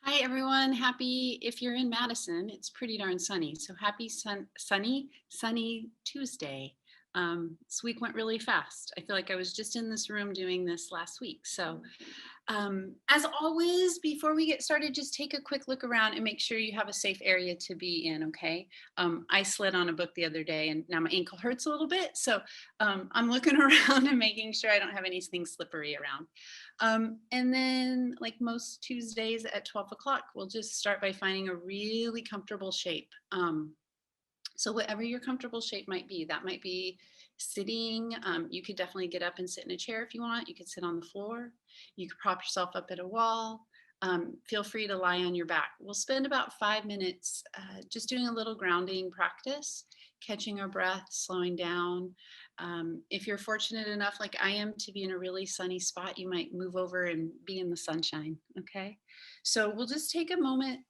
Hi, everyone. Happy, if you're in Madison, it's pretty darn sunny. So happy sunny Tuesday. This week went really fast. I feel like I was just in this room doing this last week. So as always, before we get started, just take a quick look around and make sure you have a safe area to be in, okay? I slid on a book the other day and now my ankle hurts a little bit. So I'm looking around and making sure I don't have anything slippery around. And then like most Tuesdays at 12 o'clock, we'll just start by finding a really comfortable shape. So whatever your comfortable shape might be, that might be sitting. You could definitely get up and sit in a chair if you want. You could sit on the floor. You could prop yourself up at a wall. Feel free to lie on your back. We'll spend about 5 minutes just doing a little grounding practice, catching our breath, slowing down. If you're fortunate enough, like I am, to be in a really sunny spot, you might move over and be in the sunshine, okay? So we'll just take a moment,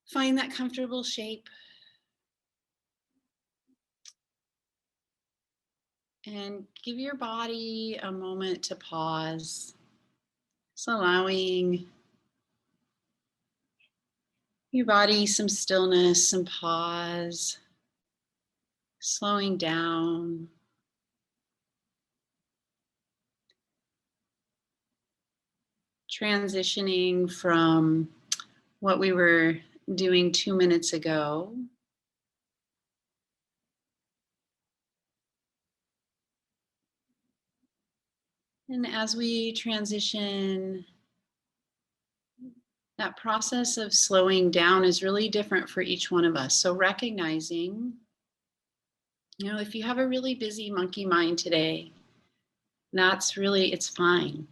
find that comfortable shape, and give your body a moment to pause. Just allowing your body some stillness, some pause, slowing down. Transitioning from what we were doing 2 minutes ago. And as we transition, that process of slowing down is really different for each one of us. So recognizing, if you have a really busy monkey mind today, it's fine.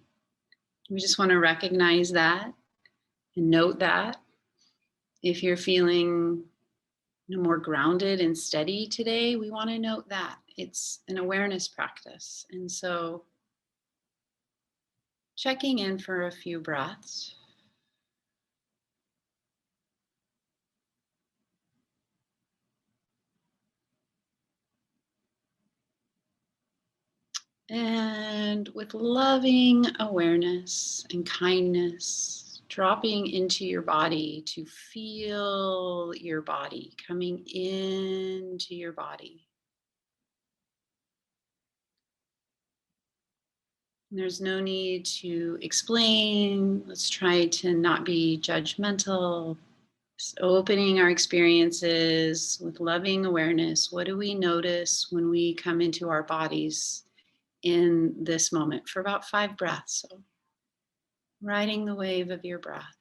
We just want to recognize that and note that. If you're feeling more grounded and steady today, we want to note that. It's an awareness practice. And so checking in for a few breaths. And with loving awareness and kindness, dropping into your body to feel your body, coming into your body. There's no need to explain. Let's try to not be judgmental. Just opening our experiences with loving awareness. What do we notice when we come into our bodies in this moment for about 5 breaths? So riding the wave of your breath.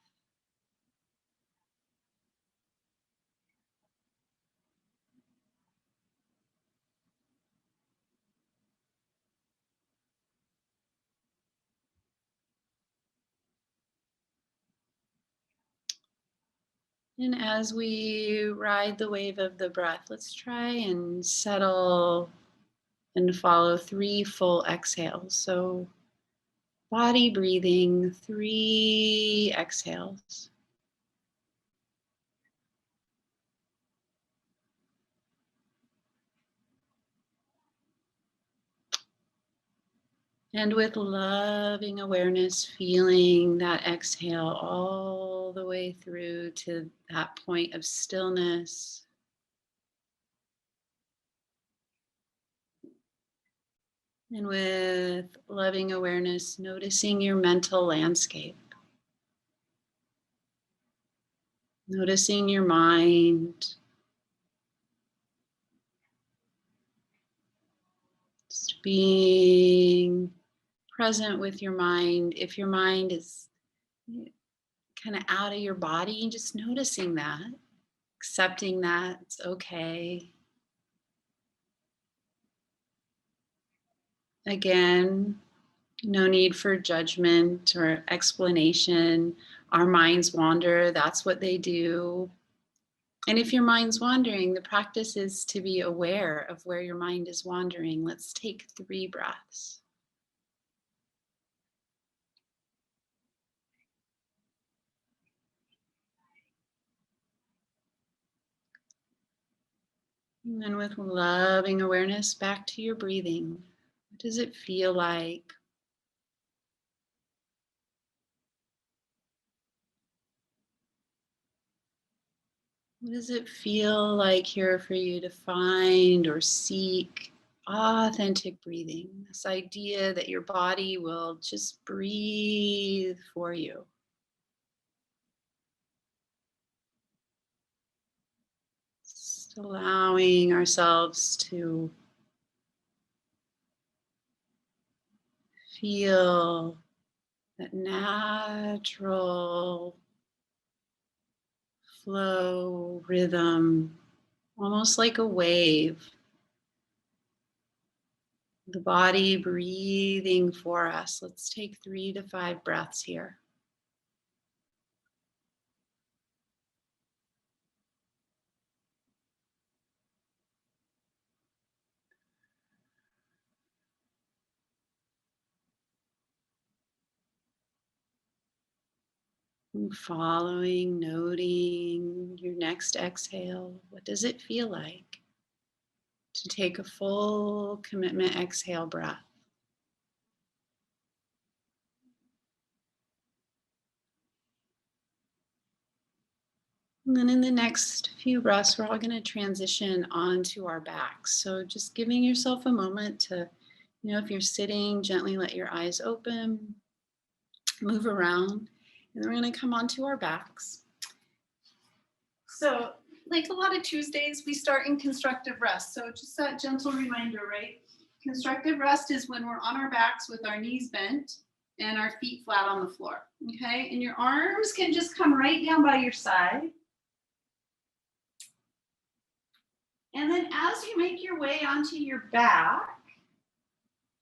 And as we ride the wave of the breath, let's try and settle and follow 3 full exhales. So body breathing, 3 exhales. And with loving awareness, feeling that exhale all the way through to that point of stillness. And with loving awareness, noticing your mental landscape. Noticing your mind. Just being present with your mind. If your mind is kind of out of your body, just noticing that, accepting that it's okay. Again, no need for judgment or explanation. Our minds wander, that's what they do. And if your mind's wandering, the practice is to be aware of where your mind is wandering. Let's take 3 breaths. And then with loving awareness, back to your breathing. What does it feel like? What does it feel like here for you to find or seek authentic breathing? This idea that your body will just breathe for you. Just allowing ourselves to feel that natural flow, rhythm, almost like a wave. The body breathing for us. Let's take 3 to 5 breaths here. And following, noting your next exhale. What does it feel like to take a full commitment exhale breath? And then in the next few breaths, we're all going to transition onto our backs. So just giving yourself a moment to, if you're sitting, gently let your eyes open, move around, and then we're going to come onto our backs. So, like a lot of Tuesdays, we start in constructive rest. So just that gentle reminder, right? Constructive rest is when we're on our backs with our knees bent and our feet flat on the floor, okay? And your arms can just come right down by your side. And then as you make your way onto your back,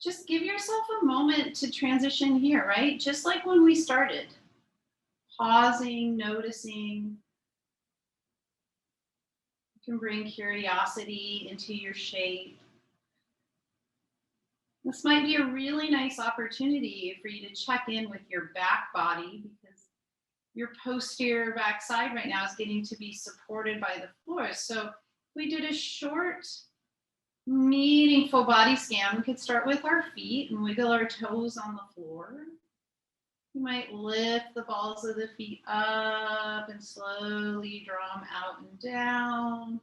just give yourself a moment to transition here, right? Just like when we started. Pausing, noticing. You can bring curiosity into your shape. This might be a really nice opportunity for you to check in with your back body because your posterior back side right now is getting to be supported by the floor. So we did a short, meaningful body scan. We could start with our feet and wiggle our toes on the floor. You might lift the balls of the feet up and slowly draw them out and down.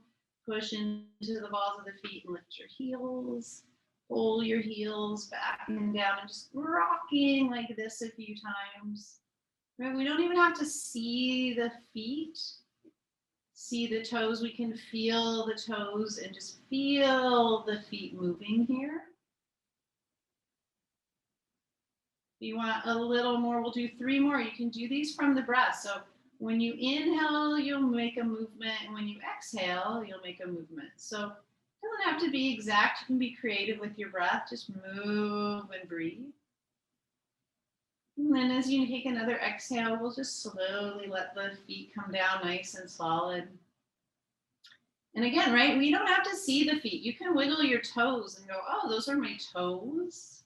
Push into the balls of the feet and lift your heels. Pull your heels back and down and just rocking like this a few times. Right? We don't even have to see the feet. See the toes. We can feel the toes and just feel the feet moving here. If you want a little more, we'll do 3 more. You can do these from the breath. So when you inhale, you'll make a movement. And when you exhale, you'll make a movement. So it doesn't have to be exact. You can be creative with your breath. Just move and breathe. And then as you take another exhale, we'll just slowly let the feet come down nice and solid. And again, right, we don't have to see the feet. You can wiggle your toes and go, oh, those are my toes.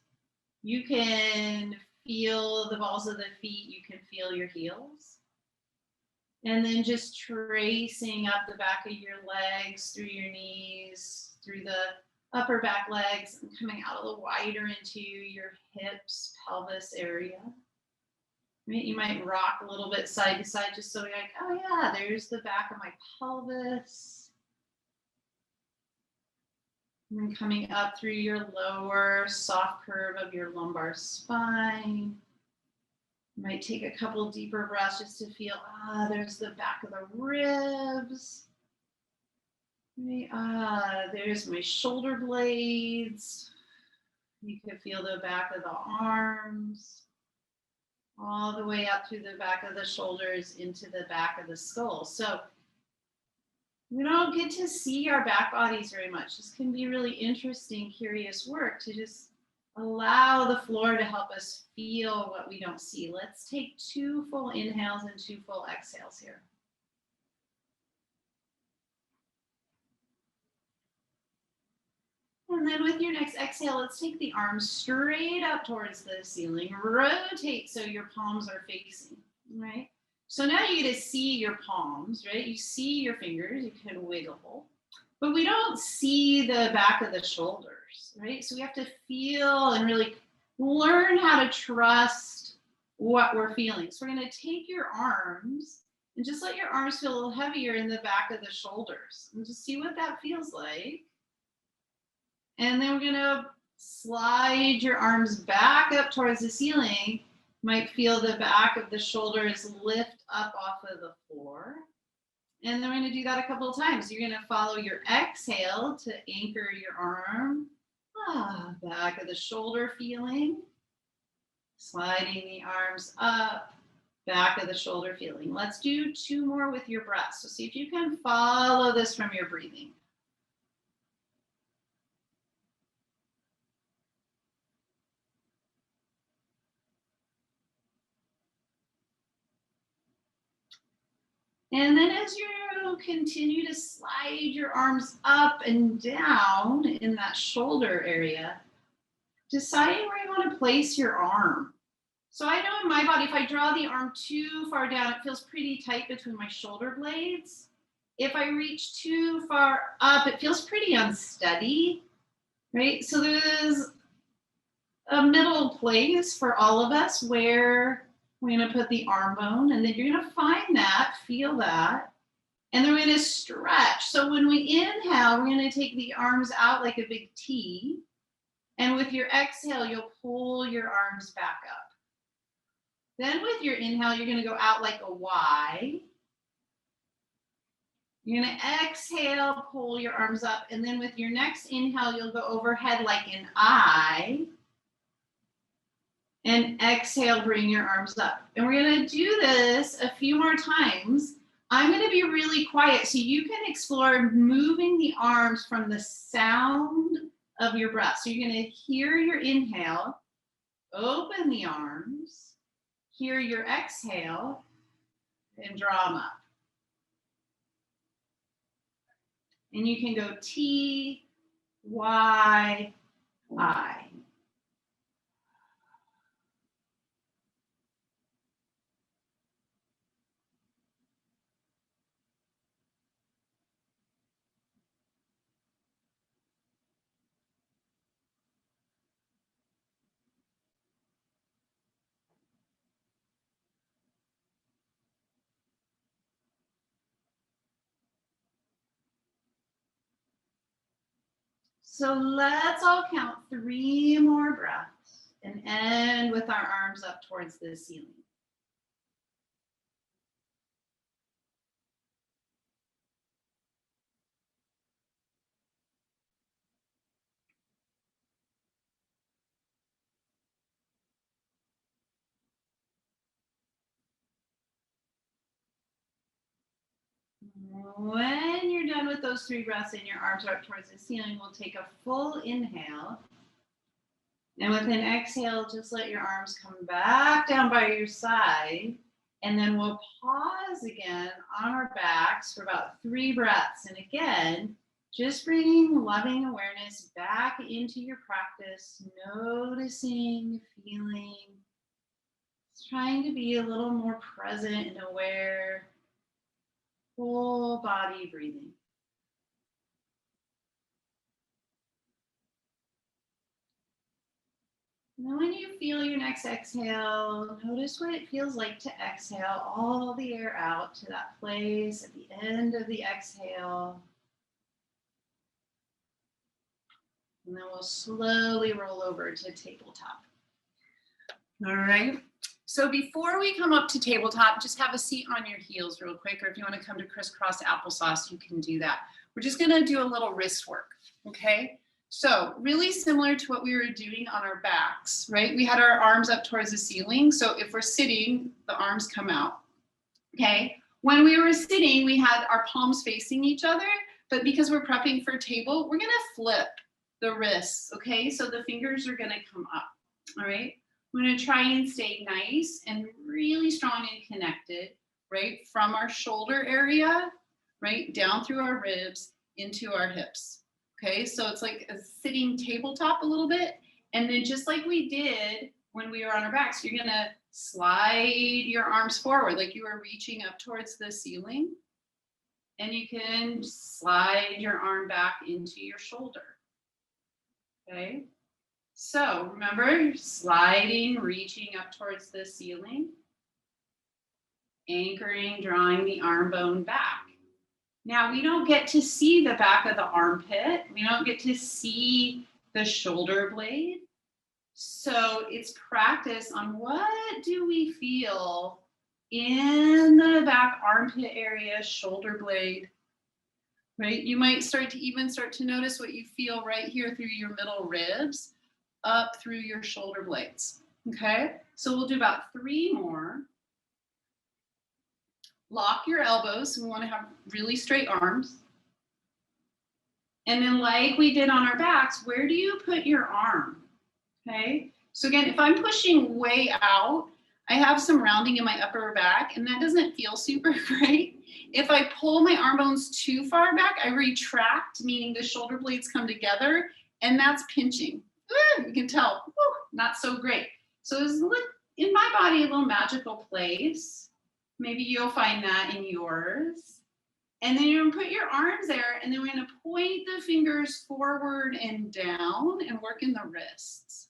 You can feel the balls of the feet. You can feel your heels. And then just tracing up the back of your legs, through your knees, through the upper back legs, and coming out a little wider into your hips, pelvis area. Right? You might rock a little bit side to side just so you're like, oh yeah, there's the back of my pelvis. And then coming up through your lower soft curve of your lumbar spine. You might take a couple deeper breaths just to feel, there's the back of the ribs. Right, there's my shoulder blades. You can feel the back of the arms. All the way up through the back of the shoulders into the back of the skull. So we don't get to see our back bodies very much. This can be really interesting, curious work to just allow the floor to help us feel what we don't see. Let's take 2 full inhales and 2 full exhales here. And then with your next exhale, let's take the arms straight up towards the ceiling. Rotate so your palms are facing, right? So now you get to see your palms, right? You see your fingers, you can wiggle, but we don't see the back of the shoulders, right? So we have to feel and really learn how to trust what we're feeling. So we're going to take your arms And just let your arms feel a little heavier in the back of the shoulders. And just see what that feels like. And then we're gonna slide your arms back up towards the ceiling. You might feel the back of the shoulders lift up off of the floor. And then we're gonna do that a couple of times. You're gonna follow your exhale to anchor your arm. Back of the shoulder feeling. Sliding the arms up, back of the shoulder feeling. Let's do 2 more with your breath. So see if you can follow this from your breathing. And then as you continue to slide your arms up and down in that shoulder area, deciding where you want to place your arm. So I know in my body, if I draw the arm too far down, it feels pretty tight between my shoulder blades. If I reach too far up, it feels pretty unsteady, right? So there's a middle place for all of us where we're going to put the arm bone, and then you're going to find that, feel that, and then we're going to stretch. So when we inhale, we're going to take the arms out like a big T, and with your exhale, you'll pull your arms back up. Then with your inhale, you're going to go out like a Y. You're going to exhale, pull your arms up, and then with your next inhale, you'll go overhead like an I. And exhale, bring your arms up. And we're going to do this a few more times. I'm going to be really quiet so you can explore moving the arms from the sound of your breath. So you're going to hear your inhale, open the arms, hear your exhale, and draw them up. And you can go T, Y, I. So let's all count 3 more breaths and end with our arms up towards the ceiling. When you're done with those 3 breaths and your arms are up towards the ceiling, we'll take a full inhale. And with an exhale, just let your arms come back down by your side. And then we'll pause again on our backs for about 3 breaths. And again, just bringing loving awareness back into your practice, noticing, feeling, trying to be a little more present and aware. Full body breathing. And then when you feel your next exhale, notice what it feels like to exhale all the air out to that place at the end of the exhale. And then we'll slowly roll over to tabletop. All right. So before we come up to tabletop, just have a seat on your heels real quick, or if you want to come to crisscross applesauce, you can do that. We're just going to do a little wrist work, okay? So really similar to what we were doing on our backs, right? We had our arms up towards the ceiling. So if we're sitting, the arms come out, okay? When we were sitting, we had our palms facing each other, but because we're prepping for table, we're going to flip the wrists, okay? So the fingers are going to come up, all right? We're going to try and stay nice and really strong and connected, right? From our shoulder area, right? Down through our ribs into our hips. Okay, so it's like a sitting tabletop a little bit. And then just like we did when we were on our backs, you're going to slide your arms forward like you were reaching up towards the ceiling. And you can slide your arm back into your shoulder. Okay. So remember, sliding, reaching up towards the ceiling. Anchoring, drawing the arm bone back. Now we don't get to see the back of the armpit. We don't get to see the shoulder blade. So it's practice on what do we feel in the back armpit area, shoulder blade, right? You might start to notice what you feel right here through your middle ribs, up through your shoulder blades, okay? So we'll do about 3 more. Lock your elbows. We want to have really straight arms. And then like we did on our backs, where do you put your arm? Okay. So again, if I'm pushing way out, I have some rounding in my upper back and that doesn't feel super great. If I pull my arm bones too far back, I retract, meaning the shoulder blades come together and that's pinching. You can tell, not so great. So it's in my body a little magical place. Maybe you'll find that in yours. And then you're gonna put your arms there and then we're gonna point the fingers forward and down and work in the wrists.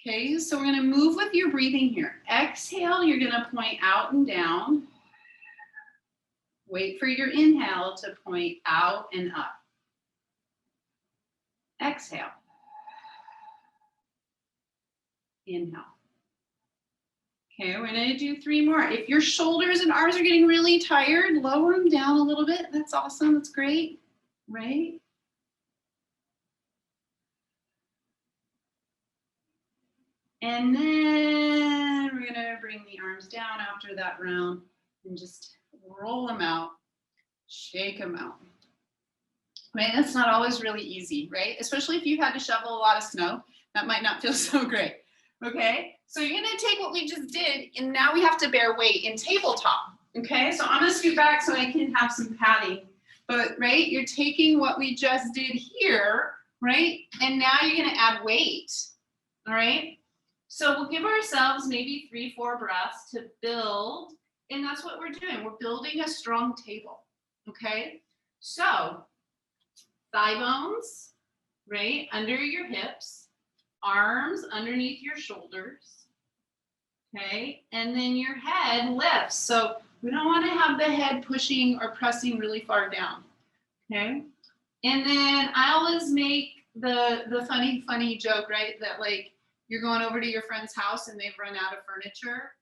Okay, so we're gonna move with your breathing here. Exhale, you're gonna point out and down. Wait for your inhale to point out and up. Exhale. Inhale. Okay, we're gonna do 3 more. If your shoulders and arms are getting really tired, lower them down a little bit. That's awesome, that's great, right? And then we're gonna bring the arms down after that round and just roll them out, shake them out. Right, that's not always really easy, right? Especially if you had to shovel a lot of snow, that might not feel so great. Okay, so you're gonna take what we just did and now we have to bear weight in tabletop. Okay, so I'm gonna scoot back so I can have some padding. But right, you're taking what we just did here, right? And now you're gonna add weight, all right? So we'll give ourselves maybe 3-4 breaths to build, and that's what we're doing. We're building a strong table, okay? So thigh bones, right, under your hips. Arms underneath your shoulders, okay? And then your head lifts. So we don't want to have the head pushing or pressing really far down, okay? And then I always make the funny joke, right? That like you're going over to your friend's house and they've run out of furniture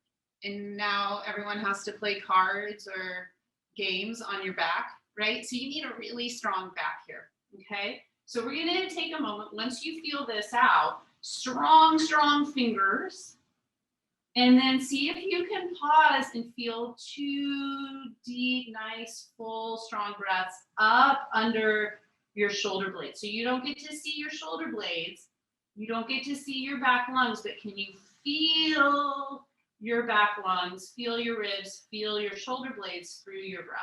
and now everyone has to play cards or games on your back, right? So you need a really strong back here, okay? So we're gonna take a moment, once you feel this out, strong fingers, and then see if you can pause and feel 2 deep, nice, full, strong breaths up under your shoulder blades. So you don't get to see your shoulder blades, you don't get to see your back lungs, but can you feel your back lungs, feel your ribs, feel your shoulder blades through your breath?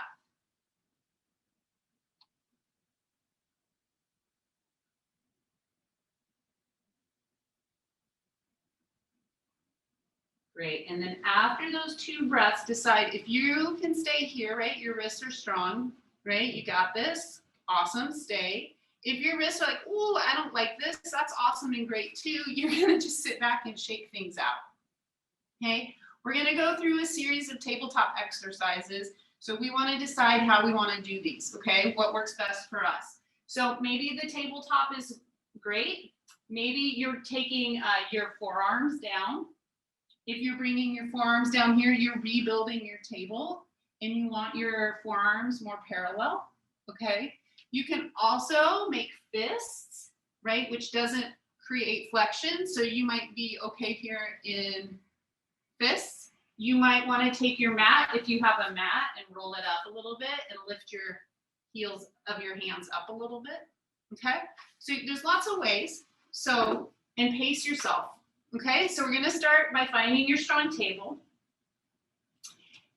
Great, and then after those 2 breaths, decide if you can stay here, right? Your wrists are strong, right? You got this, awesome, stay. If your wrists are like, ooh, I don't like this, that's awesome and great too. You're gonna just sit back and shake things out, okay? We're gonna go through a series of tabletop exercises. So we wanna decide how we wanna do these, okay? What works best for us. So maybe the tabletop is great. Maybe you're taking your forearms down. If you're bringing your forearms down here, you're rebuilding your table and you want your forearms more parallel, okay? You can also make fists, right? Which doesn't create flexion. So you might be okay here in fists. You might want to take your mat, if you have a mat, and roll it up a little bit and lift your heels of your hands up a little bit, okay? So there's lots of ways. So, and pace yourself. Okay, so we're gonna start by finding your strong table.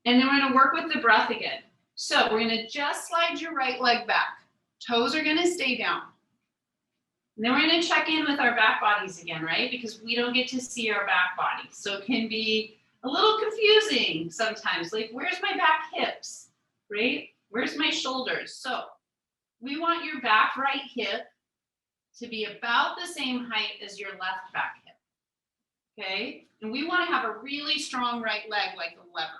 And then we're gonna work with the breath again. So we're gonna just slide your right leg back. Toes are gonna stay down. And then we're gonna check in with our back bodies again, right? Because we don't get to see our back body. So it can be a little confusing sometimes. Like, where's my back hips, right? Where's my shoulders? So we want your back right hip to be about the same height as your left back hip. Okay, and we want to have a really strong right leg like a lever.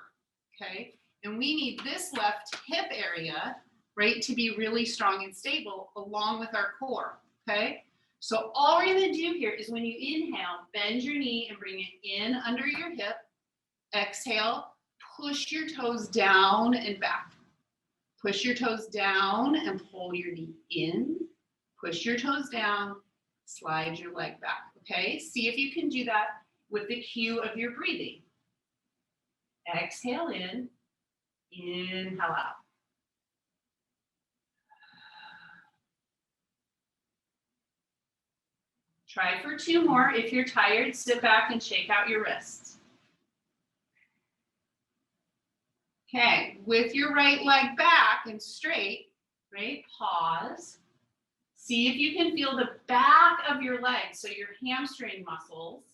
okay? And we need this left hip area, right, to be really strong and stable along with our core, okay? So all we're gonna do here is when you inhale, bend your knee and bring it in under your hip. Exhale, push your toes down and back. Push your toes down and pull your knee in. Push your toes down, slide your leg back, okay? See if you can do that with the cue of your breathing. Exhale in, inhale out. Try for 2 more. If you're tired, sit back and shake out your wrists. Okay, with your right leg back and straight, right? Pause. See if you can feel the back of your leg, so your hamstring muscles,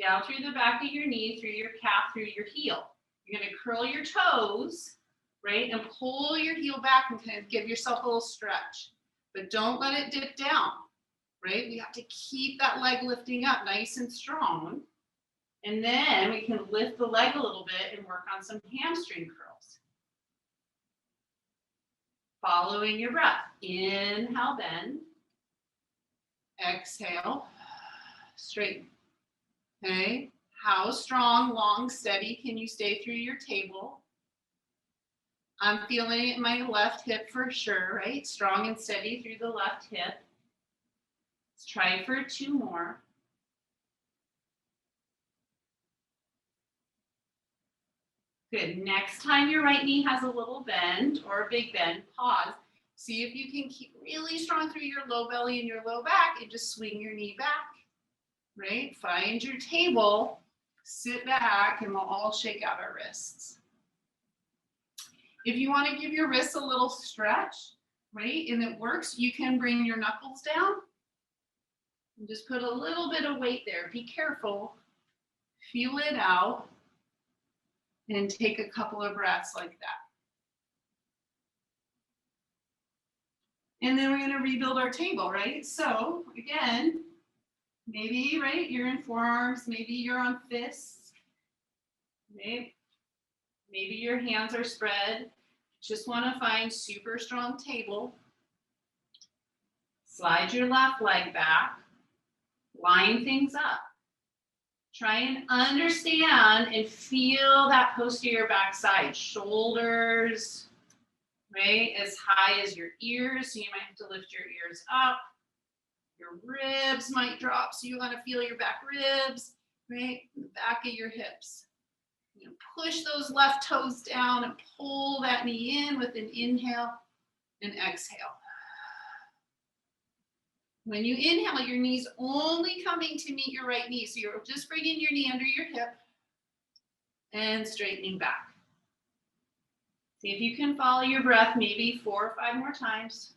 down through the back of your knee, through your calf, through your heel. You're gonna curl your toes, right? And pull your heel back and kind of give yourself a little stretch. But don't let it dip down, right? We have to keep that leg lifting up nice and strong. And then we can lift the leg a little bit and work on some hamstring curls. Following your breath. Inhale, bend. Exhale, straighten. Okay, how strong, long, steady can you stay through your table? I'm feeling it in my left hip for sure, right? Strong and steady through the left hip. Let's try for 2 more. Good. Next time your right knee has a little bend or a big bend, pause. See if you can keep really strong through your low belly and your low back and just swing your knee back, right? Find your table, sit back, and we'll all shake out our wrists. If you want to give your wrists a little stretch, right, and it works, you can bring your knuckles down and just put a little bit of weight there. Be careful, feel it out, and take a couple of breaths like that. And then we're going to rebuild our table, right? So again, maybe, right, you're in forearms, maybe you're on fists, maybe your hands are spread. Just want to find super strong table. Slide your left leg back, line things up. Try and understand and feel that posterior backside, shoulders, right, as high as your ears, so you might have to lift your ears up. Your ribs might drop, so you want to feel your back ribs, right, the back of your hips. You know, push those left toes down and pull that knee in with an inhale and exhale. When you inhale, your knee's only coming to meet your right knee, so you're just bringing your knee under your hip and straightening back. See if you can follow your breath maybe 4 or 5 more times.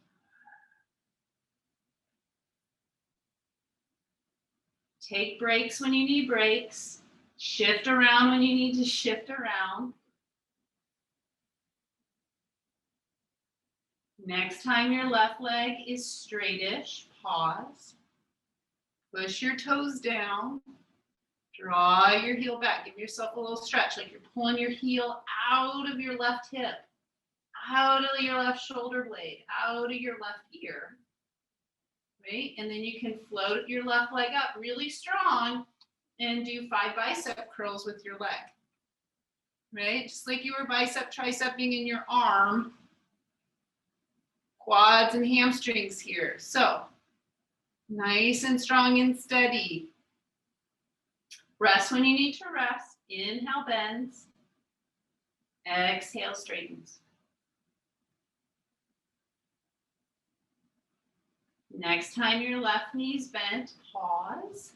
Take breaks when you need breaks. Shift around when you need to shift around. Next time your left leg is straightish, pause. Push your toes down. Draw your heel back. Give yourself a little stretch, like you're pulling your heel out of your left hip, out of your left shoulder blade, out of your left ear. Right? And then you can float your left leg up really strong and do 5 bicep curls with your leg. Right? Just like you were bicep triceping in your arm. Quads and hamstrings here. So nice and strong and steady. Rest when you need to rest. Inhale, bends. Exhale, straightens. Next time your left knee's bent, pause.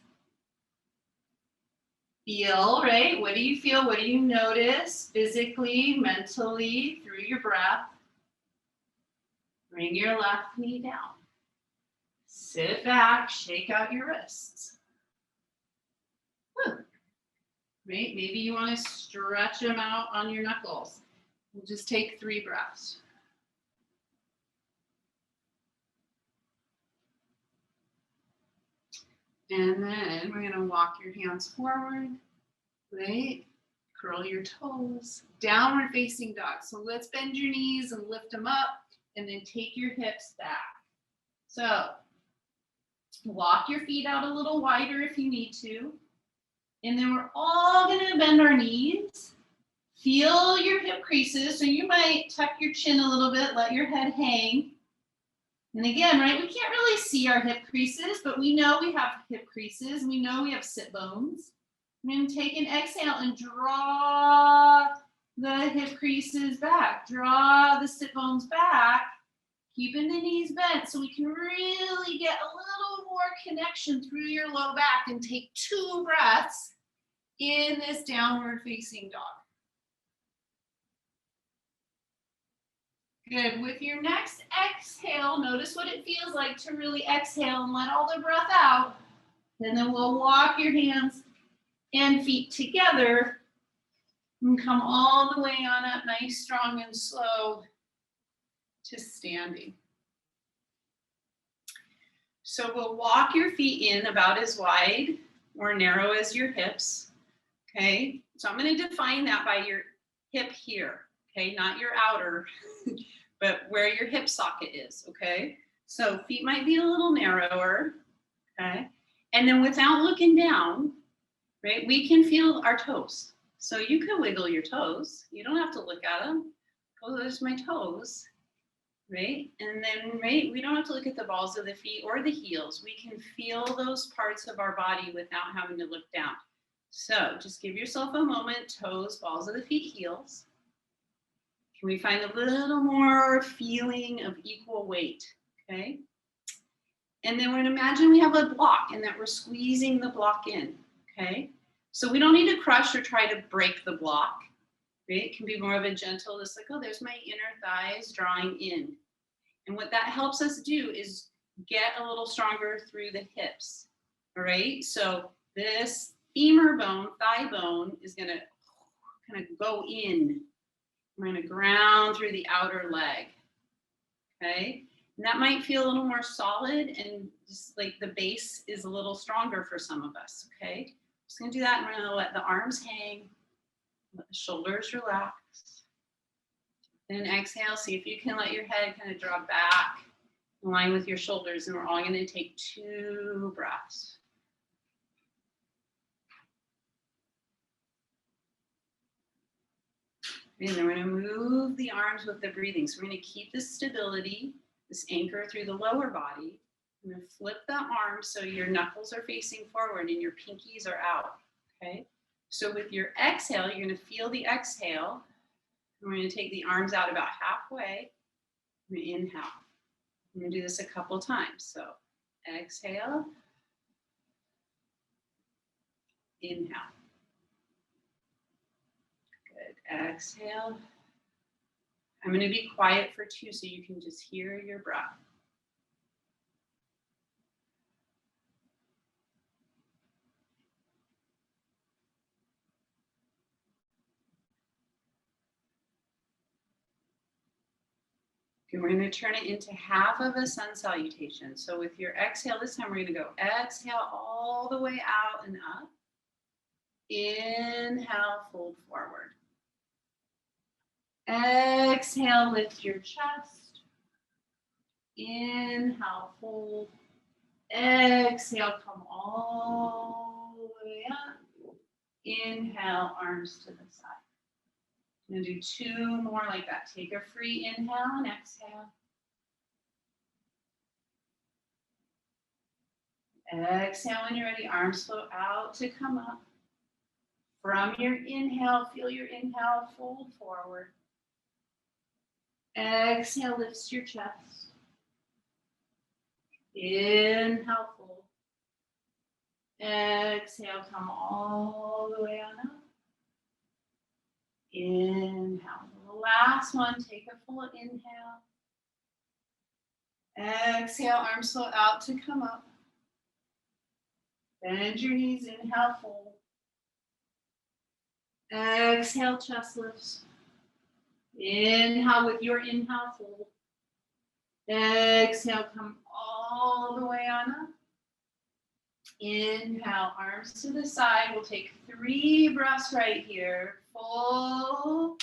Feel, right? What do you feel? What do you notice physically, mentally, through your breath? Bring your left knee down. Sit back, shake out your wrists. Right? Maybe you want to stretch them out on your knuckles. We'll just take 3 breaths. And then we're going to walk your hands forward, right? Curl your toes. Downward facing dog. So let's bend your knees and lift them up, and then take your hips back. So walk your feet out a little wider if you need to. And then we're all going to bend our knees. Feel your hip creases. So you might tuck your chin a little bit, let your head hang. And again, right, we can't really see our hip creases, but we know we have hip creases. We know we have sit bones. I'm going to take an exhale and draw the hip creases back. Draw the sit bones back. Keeping the knees bent so we can really get a little more connection through your low back, and take 2 breaths in this downward facing dog. Good. With your next exhale, notice what it feels like to really exhale and let all the breath out. And then we'll walk your hands and feet together and come all the way on up, nice, strong, and slow to standing. So we'll walk your feet in about as wide or narrow as your hips, okay? So I'm going to define that by your hip here, okay? Not your outer, but where your hip socket is, okay? So feet might be a little narrower, okay? And then without looking down, right, we can feel our toes. So you can wiggle your toes. You don't have to look at them. Oh, there's my toes. Right? And then, right, we don't have to look at the balls of the feet or the heels. We can feel those parts of our body without having to look down. So just give yourself a moment, toes, balls of the feet, heels. Can we find a little more feeling of equal weight? Okay. And then we're going to imagine we have a block and that we're squeezing the block in. Okay. So we don't need to crush or try to break the block. Right? It can be more of a gentle, just like, oh, there's my inner thighs drawing in. And what that helps us do is get a little stronger through the hips. All right. So this femur bone, thigh bone, is going to kind of go in. We're going to ground through the outer leg. Okay. And that might feel a little more solid, and just like the base is a little stronger for some of us. Okay. Just going to do that. And we're going to let the arms hang. Let the shoulders relax. Then exhale, see if you can let your head kind of draw back in line with your shoulders, and we're all going to take 2 breaths. And then we're going to move the arms with the breathing. So we're going to keep this stability, this anchor through the lower body. I'm going to flip the arms so your knuckles are facing forward and your pinkies are out. Okay. So with your exhale, you're going to feel the exhale. We're going to take the arms out about halfway. We're going to inhale. I'm going to do this a couple times. So exhale, inhale. Good. Exhale. I'm going to be quiet for 2 so you can just hear your breath. And we're going to turn it into half of a sun salutation. So with your exhale this time, we're going to go exhale all the way out and up. Inhale, fold forward. Exhale, lift your chest. Inhale, fold. Exhale, come all the way up. Inhale, arms to the side. I'm going to do 2 more like that. Take a free inhale and exhale. Exhale when you're ready. Arms float out to come up. From your inhale, feel your inhale, fold forward. Exhale, lifts your chest. Inhale, fold. Exhale, come all the way on up. Inhale. The last one, take a full inhale. Exhale, arms float out to come up. Bend your knees, inhale, fold. Exhale, chest lifts. Inhale with your inhale, fold. Exhale, come all the way on up. Inhale, arms to the side. We'll take 3 breaths right here. Full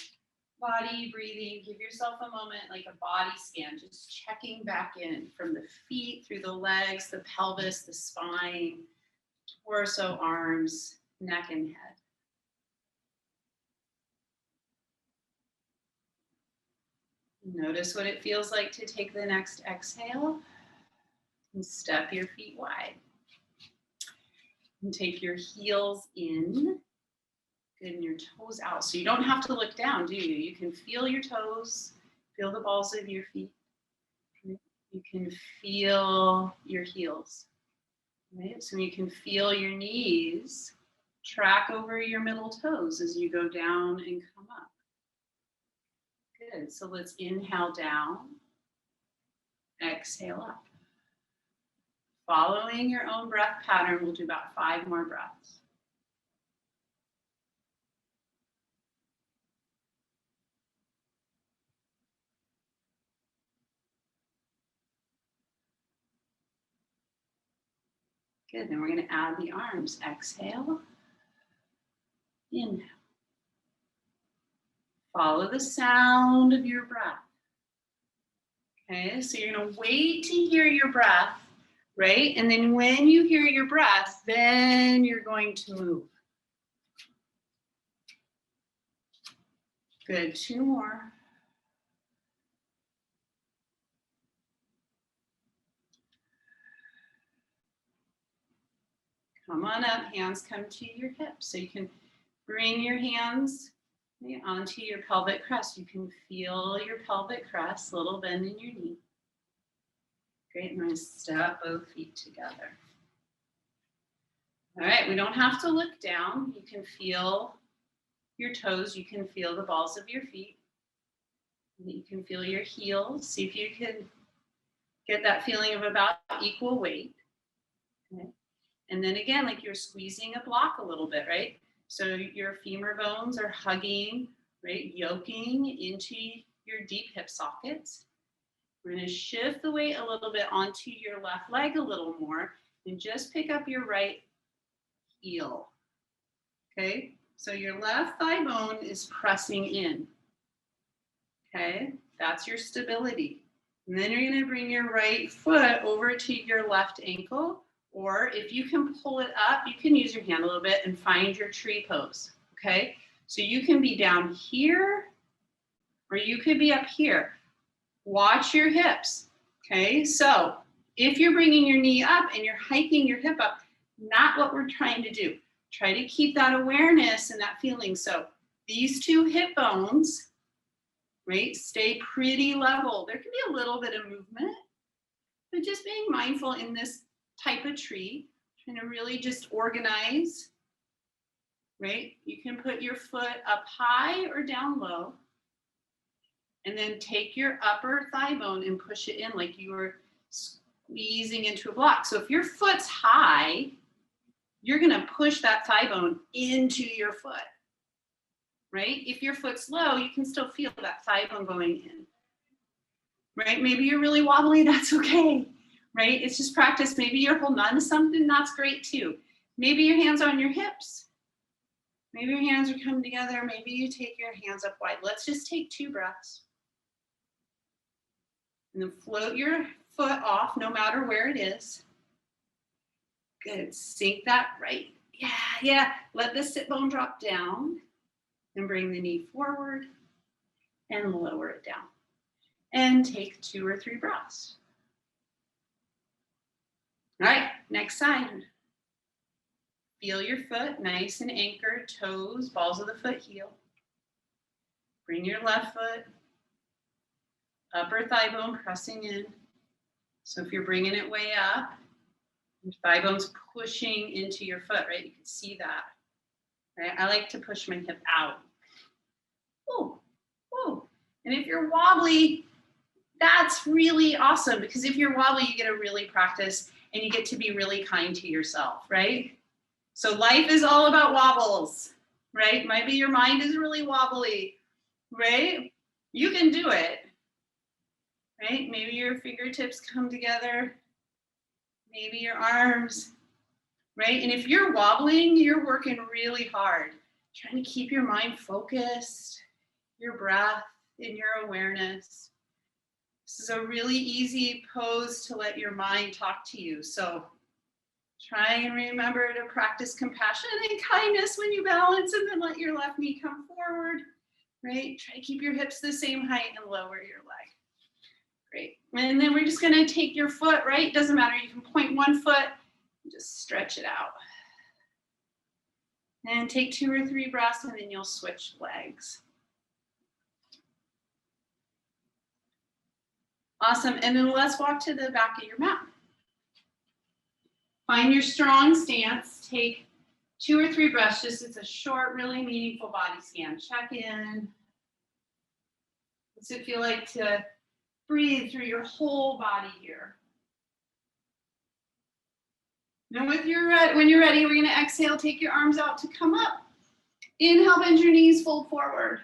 body breathing. Give yourself a moment, like a body scan, just checking back in from the feet, through the legs, the pelvis, the spine, torso, arms, neck, and head. Notice what it feels like to take the next exhale and step your feet wide. And take your heels in. Good, and your toes out. So you don't have to look down, do you? You can feel your toes, feel the balls of your feet. You can feel your heels. Right? So you can feel your knees track over your middle toes as you go down and come up. Good. So let's inhale down, exhale up. Following your own breath pattern, we'll do about 5 more breaths. Good, then we're going to add the arms. Exhale, inhale. Follow the sound of your breath. Okay, so you're going to wait to hear your breath, right? And then when you hear your breath, then you're going to move. Good, 2 more. Come on up, hands come to your hips. So you can bring your hands onto your pelvic crest. You can feel your pelvic crest, little bend in your knee. Great, and we're going to step both feet together. All right, we don't have to look down. You can feel your toes. You can feel the balls of your feet. You can feel your heels. See if you can get that feeling of about equal weight. Okay. And then again, like you're squeezing a block a little bit, right? So your femur bones are hugging, right? Yoking into your deep hip sockets. We're going to shift the weight a little bit onto your left leg a little more and just pick up your right heel. Okay? So your left thigh bone is pressing in. Okay? That's your stability. And then you're going to bring your right foot over to your left ankle. Or if you can pull it up, you can use your hand a little bit and find your tree pose, okay? So you can be down here, or you could be up here. Watch your hips, okay? So if you're bringing your knee up and you're hiking your hip up, not what we're trying to do. Try to keep that awareness and that feeling. So these 2 hip bones, right, stay pretty level. There can be a little bit of movement, but just being mindful in this type of tree, trying to really just organize, right? You can put your foot up high or down low, and then take your upper thigh bone and push it in like you were squeezing into a block. So if your foot's high, you're gonna push that thigh bone into your foot, right? If your foot's low, you can still feel that thigh bone going in, right? Maybe you're really wobbly, that's okay. Right? It's just practice. Maybe you're holding on to something, that's great too. Maybe your hands are on your hips. Maybe your hands are coming together. Maybe you take your hands up wide. Let's just take 2 breaths. And then float your foot off no matter where it is. Good. Sink that right. Yeah. Let the sit bone drop down. And bring the knee forward and lower it down. And take 2 or 3 breaths. All right, next side. Feel your foot nice and anchored, toes, balls of the foot heel. Bring your left foot, upper thigh bone pressing in. So if you're bringing it way up, your thigh bone's pushing into your foot, right? You can see that, right? I like to push my hip out. Ooh. And if you're wobbly, that's really awesome, because if you're wobbly, you get to really practice and you get to be really kind to yourself, right? So life is all about wobbles, right? Maybe your mind is really wobbly, right? You can do it, right? Maybe your fingertips come together. Maybe your arms right? And if you're wobbling, you're working really hard, trying to keep your mind focused, your breath, and your awareness. This is a really easy pose to let your mind talk to you. So try and remember to practice compassion and kindness when you balance, and then let your left knee come forward, right? Try to keep your hips the same height and lower your leg. Great. And then we're just going to take your foot, right? Doesn't matter. You can point one foot and just stretch it out. And take 2 or 3 breaths, and then you'll switch legs. Awesome. And then let's walk to the back of your mat. Find your strong stance. Take 2 or 3 breaths. Just it's a short, really meaningful body scan. Check in. What's it feel like to breathe through your whole body here? And when you're ready, we're going to exhale. Take your arms out to come up. Inhale, bend your knees, fold forward.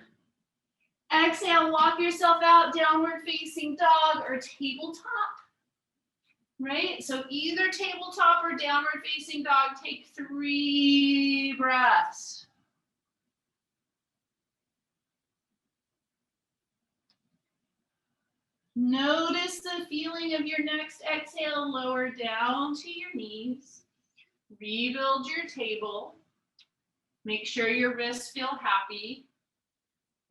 Exhale, walk yourself out, downward facing dog or tabletop. Right? So either tabletop or downward facing dog. Take 3 breaths. Notice the feeling of your next exhale. Lower down to your knees. Rebuild your table. Make sure your wrists feel happy.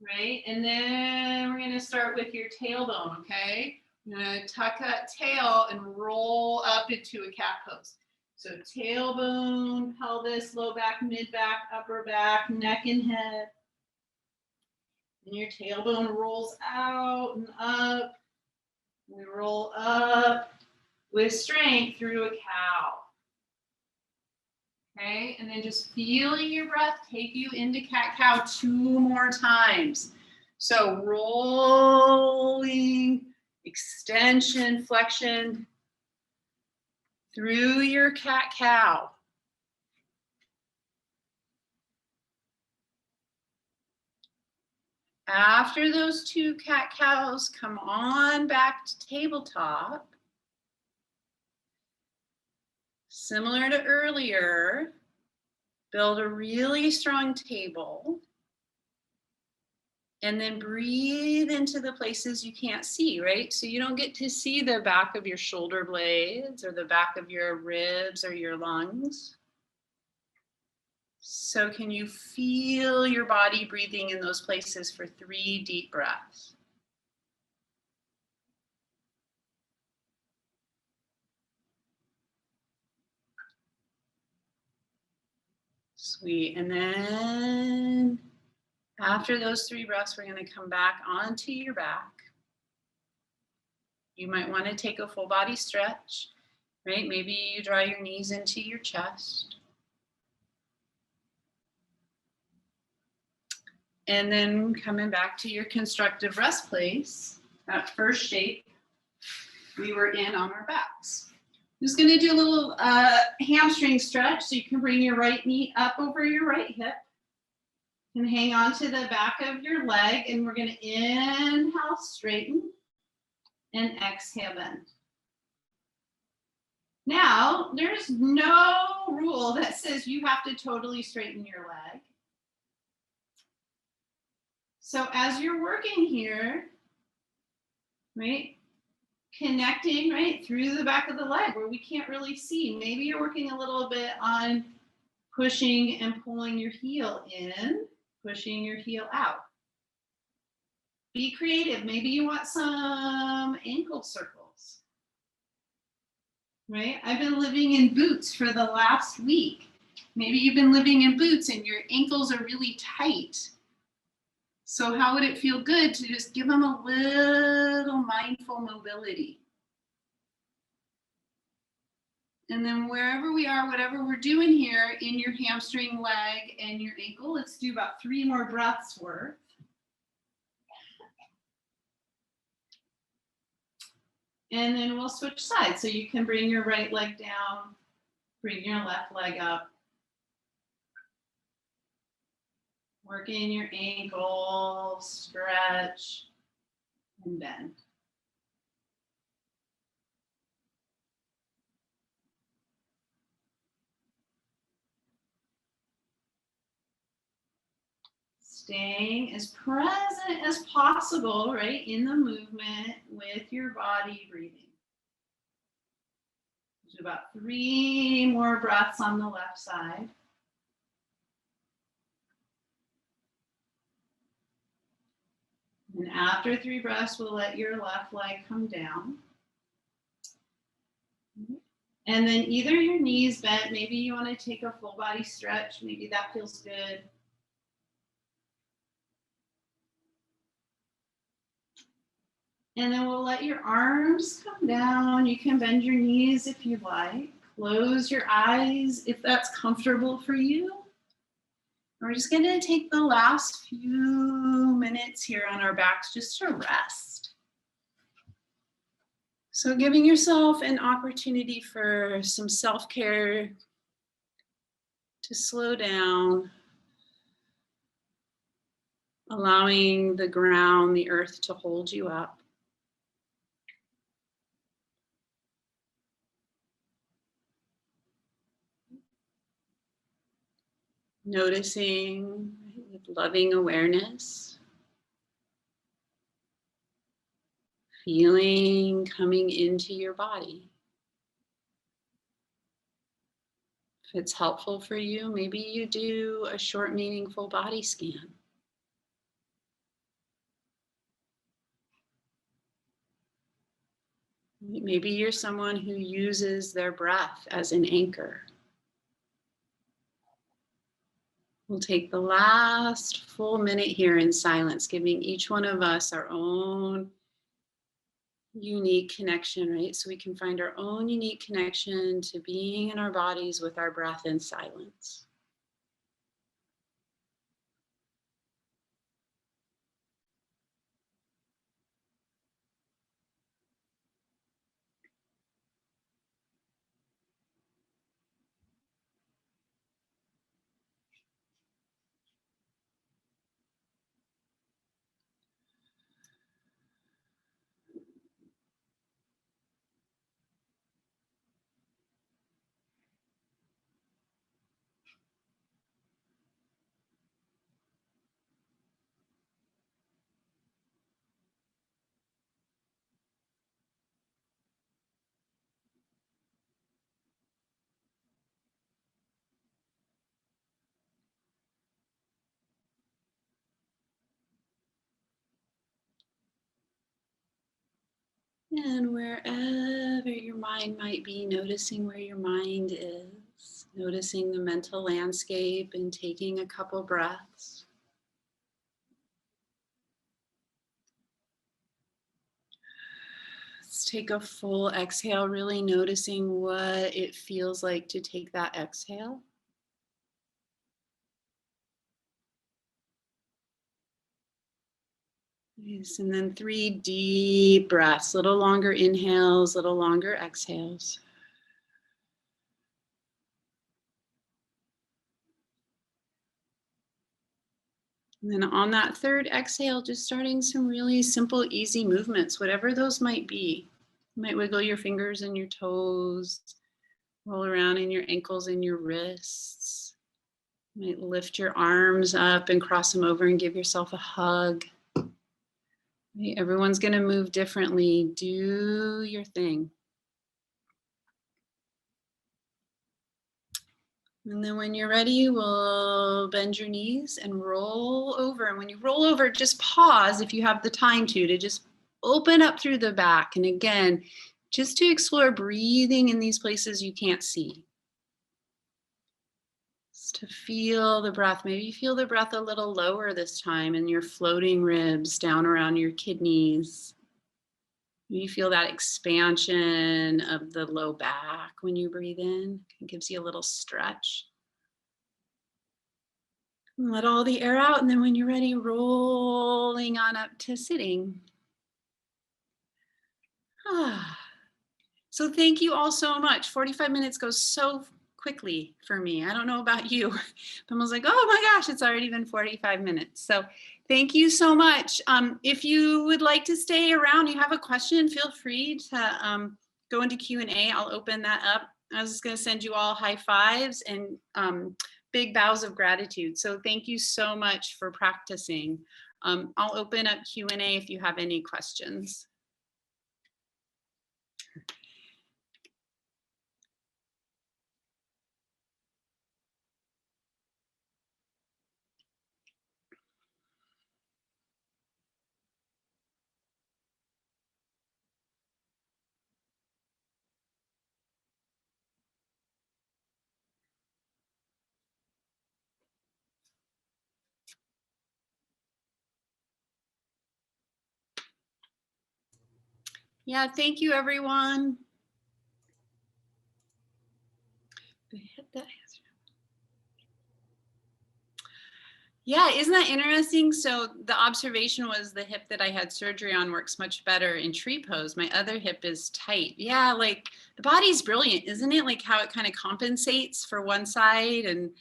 Right? And then we're going to start with your tailbone, okay? You're going to tuck that tail and roll up into a cat pose. So tailbone, pelvis, low back, mid back, upper back, neck and head. And your tailbone rolls out and up. We roll up with strength through a cow. Okay, and then just feeling your breath take you into cat-cow 2 more times. So rolling, extension, flexion through your cat-cow. After those 2 cat-cows, come on back to tabletop. Similar to earlier, build a really strong table. And then breathe into the places you can't see, right? So you don't get to see the back of your shoulder blades or the back of your ribs or your lungs. So can you feel your body breathing in those places for 3 deep breaths? Sweet. And then after those 3 breaths, we're going to come back onto your back. You might want to take a full body stretch, right? Maybe you draw your knees into your chest. And then coming back to your constructive rest place, that first shape we were in on our backs. I'm just going to do a little hamstring stretch, so you can bring your right knee up over your right hip and hang on to the back of your leg, and we're going to inhale, straighten, and exhale, bend. Now, there's no rule that says you have to totally straighten your leg. So as you're working here, right, connecting, right, through the back of the leg where we can't really see. Maybe you're working a little bit on pushing and pulling your heel in, pushing your heel out. Be creative. Maybe you want some ankle circles, right? I've been living in boots for the last week. Maybe you've been living in boots and your ankles are really tight. So how would it feel good to just give them a little mindful mobility? And then wherever we are, whatever we're doing here in your hamstring, leg, and your ankle, let's do about 3 more breaths worth. And then we'll switch sides. So you can bring your right leg down, bring your left leg up. Working your ankle, stretch, and bend. Staying as present as possible, right, in the movement with your body breathing. There's about 3 more breaths on the left side. And after 3 breaths, we'll let your left leg come down. And then either your knees bent, maybe you want to take a full body stretch, maybe that feels good. And then we'll let your arms come down. You can bend your knees if you like. Close your eyes if that's comfortable for you. We're just going to take the last few minutes here on our backs just to rest. So giving yourself an opportunity for some self-care, to slow down, allowing the ground, the earth to hold you up. Noticing with loving awareness, feeling coming into your body. If it's helpful for you, maybe you do a short, meaningful body scan. Maybe you're someone who uses their breath as an anchor. We'll take the last full minute here in silence, giving each one of us our own unique connection, right? So we can find our own unique connection to being in our bodies with our breath in silence. And wherever your mind might be, noticing where your mind is, noticing the mental landscape and taking a couple breaths. Let's take a full exhale, really noticing what it feels like to take that exhale. Yes, and then 3 deep breaths, little longer inhales, little longer exhales. And then on that third exhale, just starting some really simple, easy movements, whatever those might be. You might wiggle your fingers and your toes, roll around in your ankles and your wrists. You might lift your arms up and cross them over and give yourself a hug. Right? Everyone's going to move differently. Do your thing. And then when you're ready, we'll bend your knees and roll over. And when you roll over, just pause if you have the time to just open up through the back. And again, just to explore breathing in these places you can't see. Just to feel the breath. Maybe you feel the breath a little lower this time in your floating ribs down around your kidneys. You feel that expansion of the low back when you breathe in. It gives you a little stretch. And let all the air out, and then when you're ready, rolling on up to sitting. So thank you all so much. 45 minutes goes so quickly for me. I don't know about you, but I was like, oh my gosh, it's already been 45 minutes. So thank you so much. If you would like to stay around, you have a question, feel free to go into Q&A. I'll open that up. I was just going to send you all high fives and big bows of gratitude. So thank you so much for practicing. I'll open up Q&A if you have any questions. Yeah, thank you, everyone. Yeah, isn't that interesting? So the observation was the hip that I had surgery on works much better in tree pose. My other hip is tight. Yeah, like the body's brilliant, isn't it? Like how it kind of compensates for one side. And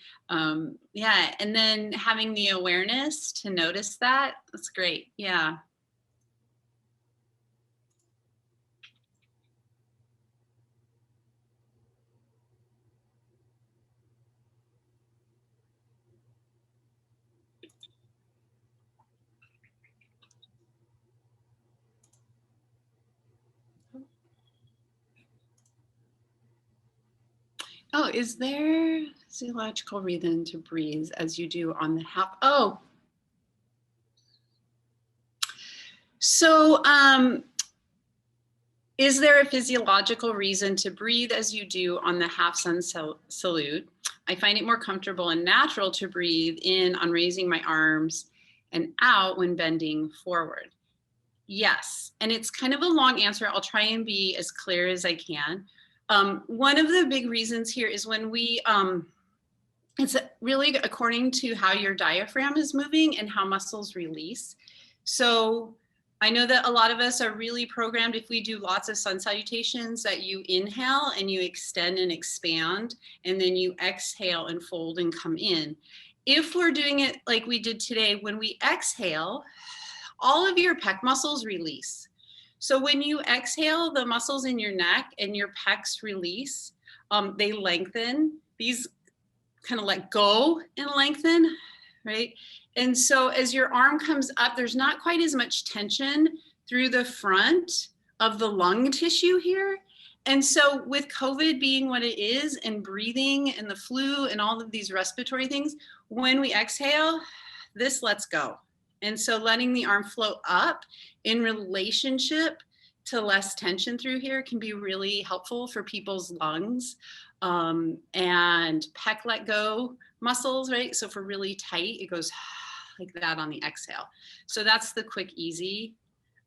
yeah, and then having the awareness to notice that, that's great. Yeah. Oh, is there physiological reason to breathe as you do on the half? Oh, so is there a physiological reason to breathe as you do on the half sun salute? I find it more comfortable and natural to breathe in on raising my arms and out when bending forward. Yes, and it's kind of a long answer. I'll try and be as clear as I can. One of the big reasons here is when we, it's really according to how your diaphragm is moving and how muscles release. So I know that a lot of us are really programmed, if we do lots of sun salutations, that you inhale and you extend and expand, and then you exhale and fold and come in. If we're doing it like we did today, when we exhale, all of your pec muscles release. So when you exhale, the muscles in your neck and your pecs release, they lengthen. These kind of let go and lengthen, right? And so as your arm comes up, there's not quite as much tension through the front of the lung tissue here. And so with COVID being what it is, and breathing and the flu and all of these respiratory things, when we exhale, this lets go. And so letting the arm float up in relationship to less tension through here can be really helpful for people's lungs. And pec let go muscles, right? So for really tight, it goes like that on the exhale. So that's the quick, easy.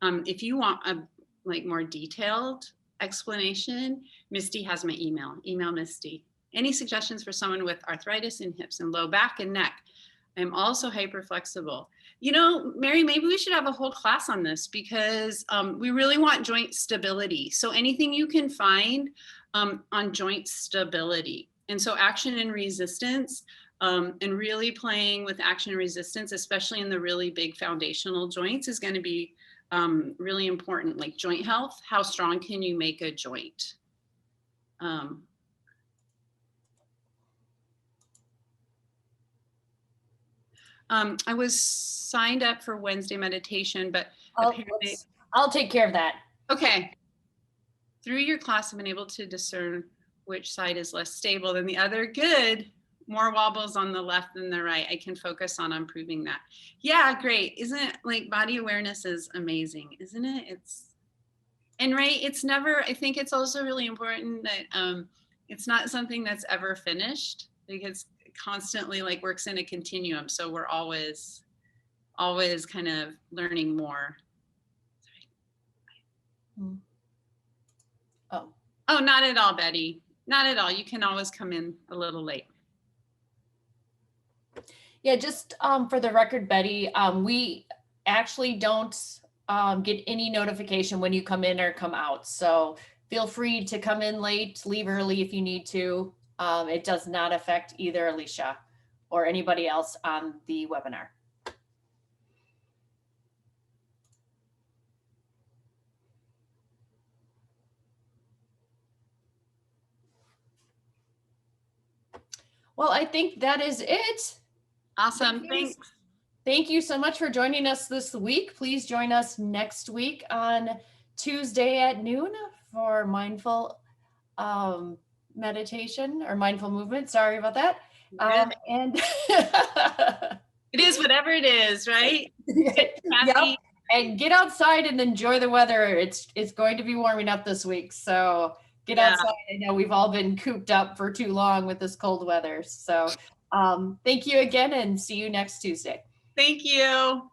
If you want a like more detailed explanation, Misty has my email. Email Misty. Any suggestions for someone with arthritis in hips and low back and neck? I'm also hyper flexible. You know, Mary, maybe we should have a whole class on this because we really want joint stability. So anything you can find on joint stability. And so action and resistance, and really playing with action and resistance, especially in the really big foundational joints, is going to be really important. Like joint health, how strong can you make a joint? I was signed up for Wednesday meditation, but apparently, I'll take care of that. Okay. Through your class, I've been able to discern which side is less stable than the other. Good. More wobbles on the left than the right. I can focus on improving that. Yeah, great. Isn't it like body awareness is amazing, isn't it? And right, it's never, I think it's also really important that it's not something that's ever finished, because it constantly like works in a continuum. So we're always kind of learning more. Oh, not at all, Betty. Not at all. You can always come in a little late. Yeah, just for the record, Betty, we actually don't get any notification when you come in or come out. So feel free to come in late, leave early if you need to. It does not affect either Alicia or anybody else on the webinar. Well, I think that is it. Awesome. Thanks. Thank you so much for joining us this week. Please join us next week on Tuesday at noon for mindful meditation or mindful movement. Sorry about that. And it is whatever it is, right? Yep. And get outside and enjoy the weather. It's going to be warming up this week. So get outside. I know we've all been cooped up for too long with this cold weather. So thank you again and see you next Tuesday. Thank you.